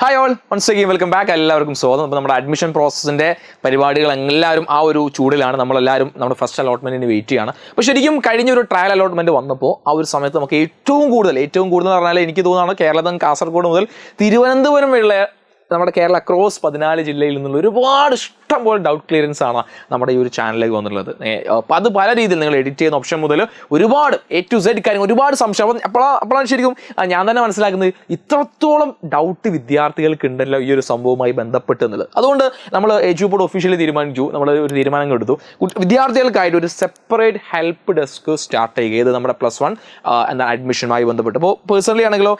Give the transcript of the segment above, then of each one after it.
Hi all, once again welcome back. എല്ലാവർക്കും സ്വാഗതം. അപ്പോൾ നമ്മുടെ അഡ്മിഷൻ പ്രോസസ്സിൻ്റെ പരിപാടികൾ എല്ലാവരും ആ ഒരു ചൂടിലാണ്. നമ്മളെല്ലാവരും നമ്മുടെ ഫസ്റ്റ് അലോട്ട്മെൻറ്റിന് വെയിറ്റ് ചെയ്യാണ്. അപ്പോൾ ശരിക്കും കഴിഞ്ഞൊരു ട്രയൽ അലോട്ട്മെൻറ്റ് വന്നപ്പോൾ ആ ഒരു സമയത്ത് നമുക്ക് ഏറ്റവും കൂടുതൽ എന്ന് പറഞ്ഞാൽ എനിക്ക് തോന്നുന്നതാണ് കേരളത്തിൽ കാസർഗോഡ് മുതൽ തിരുവനന്തപുരം വരെയുള്ള നമ്മുടെ കേരള അക്രോസ് 14 ജില്ലയിൽ നിന്നുള്ള ഒരുപാട് ഇഷ്ടംപോലെ ഡൗട്ട് ക്ലിയറൻസ് ആണ് നമ്മുടെ ഈ ഒരു ചാനലിലേക്ക് വന്നിട്ടുള്ളത്. അപ്പോൾ അത് പല രീതിയിൽ നിങ്ങൾ എഡിറ്റ് ചെയ്യുന്ന ഓപ്ഷൻ മുതൽ ഒരുപാട് A to Z കാര്യങ്ങൾ, ഒരുപാട് സംശയം. അപ്പോഴാണ് ശരിക്കും ഞാൻ തന്നെ മനസ്സിലാക്കുന്നത് ഇത്രത്തോളം ഡൗട്ട് വിദ്യാർത്ഥികൾക്ക് ഉണ്ടല്ലോ ഈ ഒരു സംഭവവുമായി ബന്ധപ്പെട്ട് എന്നുള്ളത്. അതുകൊണ്ട് നമ്മൾ എജ്യൂബോർഡ് ഒഫീഷ്യലി തീരുമാനിച്ചു, നമ്മൾ ഒരു തീരുമാനം എടുത്തു, വിദ്യാർത്ഥികൾക്കായിട്ട് ഒരു സെപ്പറേറ്റ് ഹെൽപ്പ് ഡെസ്ക് സ്റ്റാർട്ട് ചെയ്യുക. ഇത് നമ്മുടെ +1 എന്താ അഡ്മിഷനുമായി ബന്ധപ്പെട്ട്. അപ്പോൾ പേഴ്സണലി ആണെങ്കിലോ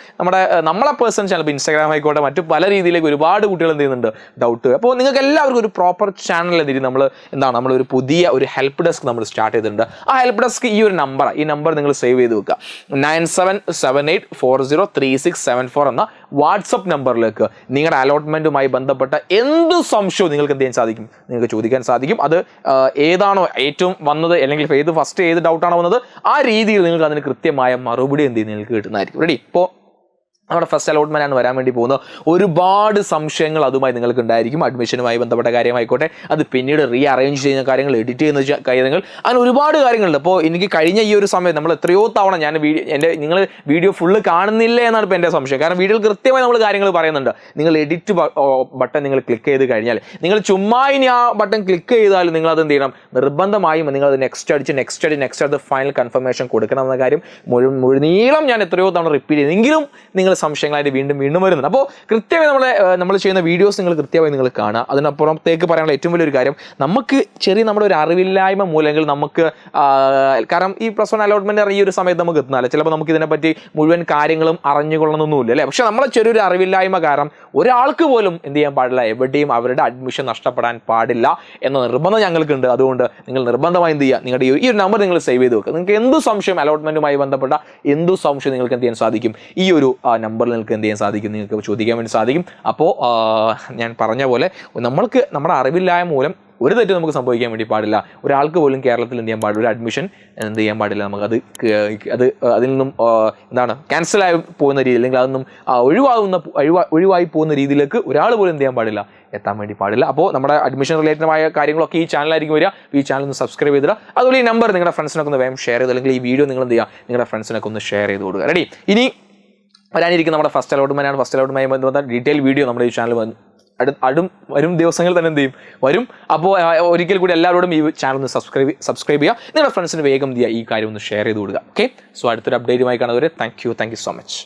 നമ്മളെ പേഴ്സണൽ ചാനൽ, ഇപ്പോൾ ഇൻസ്റ്റാഗ്രാം ആയിക്കോട്ടെ, മറ്റു പല രീതിയിലേക്ക് ഒരുപാട് കുട്ടികൾ എന്ത് ചെയ്യുന്നുണ്ട് ഡൗട്ട്. അപ്പോൾ നിങ്ങൾക്ക് എല്ലാവർക്കും ഒരു പ്രോപ്പർ ചാനൽ എന്തെങ്കിലും നമ്മളൊരു പുതിയ ഒരു ഹെൽപ്പ് ഡെസ്ക് നമ്മൾ സ്റ്റാർട്ട് ചെയ്തിട്ടുണ്ട്. ആ ഹെൽപ്പ് ഡെസ്ക് ഈ നമ്പർ നിങ്ങൾ സേവ് ചെയ്ത് വെക്കുക. 9778403674 എന്ന വാട്സപ്പ് നമ്പറിലേക്ക് നിങ്ങളുടെ അലോട്ട്മെന്റുമായി ബന്ധപ്പെട്ട എന്ത് സംശയവും നിങ്ങൾക്ക് എന്ത് ചെയ്യാൻ സാധിക്കും, നിങ്ങൾക്ക് ചോദിക്കാൻ സാധിക്കും. അത് ഏതാണോ ഏറ്റവും വന്നത്, അല്ലെങ്കിൽ ഫസ്റ്റ് ഏത് ഡൗട്ടാണോ വന്നത്, ആ രീതിയിൽ നിങ്ങൾക്ക് അതിന് കൃത്യമായ മറുപടി എന്ത് ചെയ്യും നിങ്ങൾക്ക് കിട്ടുന്നതായിരിക്കും. റെഡി? ഇപ്പോൾ നമ്മുടെ ഫസ്റ്റ് അലോട്ട്മെന്റ് ആണ് വരാൻ വേണ്ടി പോകുന്നത്. ഒരുപാട് സംശയങ്ങൾ അതുമായി നിങ്ങൾക്ക് ഉണ്ടായിരിക്കും. അഡ്മിഷനുമായി ബന്ധപ്പെട്ട കാര്യമായിക്കോട്ടെ, അത് പിന്നീട് അറേഞ്ച് ചെയ്യുന്ന കാര്യങ്ങൾ, എഡിറ്റ് ചെയ്യുന്ന കാര്യങ്ങൾ, അങ്ങനെ ഒരുപാട് കാര്യങ്ങളുണ്ട്. അപ്പോൾ എനിക്ക് കഴിഞ്ഞ ഈ ഒരു സമയത്ത് നമ്മൾ എത്രയോ തവണ നിങ്ങൾ വീഡിയോ ഫുള്ള് കാണുന്നില്ല എന്നാണ് ഇപ്പോൾ എൻ്റെ സംശയം. കാരണം വീഡിയോയിൽ കൃത്യമായി നമ്മൾ കാര്യങ്ങൾ പറയുന്നുണ്ട്. നിങ്ങൾ എഡിറ്റ് ബട്ടൺ നിങ്ങൾ ക്ലിക്ക് ചെയ്ത് കഴിഞ്ഞാൽ, നിങ്ങൾ ചുമ്മാ ഇനി ആ ബട്ടൺ ക്ലിക്ക് ചെയ്താൽ നിങ്ങൾ അത് എന്ത് ചെയ്യണം, നിർബന്ധമായും നിങ്ങൾ അത് നെക്സ്റ്റ് അടിച്ച് ഫൈനൽ കൺഫർമേഷൻ കൊടുക്കണം എന്ന കാര്യം മുഴുനീളം ഞാൻ എത്രയോ തവണ റിപ്പീറ്റ് ചെയ്തു. എങ്കിലും നിങ്ങൾ സംശയങ്ങളായിട്ട് വീണ്ടും വരുന്നുണ്ട്. അപ്പോൾ കൃത്യമായി നമ്മൾ ചെയ്യുന്ന വീഡിയോസ് നിങ്ങൾ കൃത്യമായി നിങ്ങൾ കാണുക. അതിനപ്പുറത്തേക്ക് പറയാനുള്ള ഏറ്റവും വലിയൊരു കാര്യം, നമുക്ക് നമ്മുടെ ഒരു അറിവില്ലായ്മ മൂലമെങ്കിൽ നമുക്ക്, കാരണം ഈ +1 അലോട്ട്മെന്റ് ഈ ഒരു സമയത്ത് നമുക്ക് എത്തുന്നില്ല, ചിലപ്പോൾ നമുക്ക് ഇതിനെപ്പറ്റി മുഴുവൻ കാര്യങ്ങളും അറിഞ്ഞുകൊള്ളണമെന്നൊന്നുമില്ല അല്ലേ. പക്ഷെ നമ്മളെ ചെറിയൊരു അറിവില്ലായ്മ കാരണം ഒരാൾക്ക് പോലും എന്ത് ചെയ്യാൻ പാടില്ല, എവിടെയും അവരുടെ അഡ്മിഷൻ നഷ്ടപ്പെടാൻ പാടില്ല എന്ന നിർബന്ധം ഞങ്ങൾക്കുണ്ട്. അതുകൊണ്ട് നിങ്ങൾ നിർബന്ധമായി എന്ത് ചെയ്യുക, നിങ്ങളുടെ ഈ ഒരു നമ്പർ നിങ്ങൾ സേവ് ചെയ്ത് വെക്കുക. നിങ്ങൾക്ക് എന്ത് സംശയം, അലോട്ട്മെന്റുമായി ബന്ധപ്പെട്ട എന്ത് സംശയം നിങ്ങൾക്ക് എന്ത് ചെയ്യാൻ സാധിക്കും, ഈ ഒരു നമ്പറിൽ നിങ്ങൾക്ക് എന്ത് ചെയ്യാൻ സാധിക്കും, നിങ്ങൾക്ക് ചോദിക്കാൻ വേണ്ടി സാധിക്കും. അപ്പോൾ ഞാൻ പറഞ്ഞ പോലെ നമ്മുടെ അറിവില്ലായ്മ മൂലം ഒരു തെറ്റ് നമുക്ക് സംഭവിക്കാൻ വേണ്ടി പാടില്ല. ഒരാൾക്ക് പോലും കേരളത്തിൽ എന്ത് ചെയ്യാൻ പാടില്ല, ഒരു അഡ്മിഷൻ എന്ത് ചെയ്യാൻ പാടില്ല, നമുക്കത് അതിൽ നിന്നും ക്യാൻസലായി പോകുന്ന രീതിയിൽ, അല്ലെങ്കിൽ അതൊന്നും ഒഴിവായി പോകുന്ന രീതിയിലേക്ക് ഒരാൾ പോലും എന്ത് ചെയ്യാൻ പാടില്ല, എത്താൻ വേണ്ടി പാടില്ല. അപ്പോൾ നമ്മുടെ അഡ്മിഷൻ റിലേറ്റഡായ കാര്യങ്ങളൊക്കെ ഈ ചാനലായിരിക്കും വരിക. ഈ ചാനൽ ഒന്ന് സബ്സ്ക്രൈബ് ചെയ്തിടുക. അതുപോലെ ഈ നമ്പർ നിങ്ങളുടെ ഫ്രണ്ട്സിനൊക്കെ ഒന്ന് വേഗം ഷെയർ ചെയ്ത്, അല്ലെങ്കിൽ ഈ വീഡിയോ നിങ്ങൾ എന്ത് ചെയ്യുക, നിങ്ങളുടെ ഫ്രണ്ട്സിനൊക്കെ ഒന്ന് ഷെയർ ചെയ്ത് കൊടുക്കുക. റെഡി? ഇനി വരാനിരിക്കുന്ന നമ്മുടെ ഫസ്റ്റ് അലോട്ട്മെൻറ്റുമായി ബന്ധപ്പെട്ട ഡീറ്റെയിൽ വീഡിയോ നമ്മുടെ ഈ ചാനൽ വരും ദിവസങ്ങളിൽ തന്നെ എന്ത് ചെയ്യും, വരും. അപ്പോൾ ഒരിക്കൽ കൂടി എല്ലാവരോടും ഈ ചാനൽ ഒന്ന് സബ്സ്ക്രൈബ് ചെയ്യുക. നിങ്ങളുടെ ഫ്രണ്ട്സിന് വേഗം ഈ കാര്യം ഒന്ന് ഷെയർ ചെയ്ത് കൊടുക്കുക. ഓക്കെ, സോ അടുത്തൊരു അപ്ഡേറ്റുമായി കാണുന്നവരെ താങ്ക് യു സോ മച്ച്.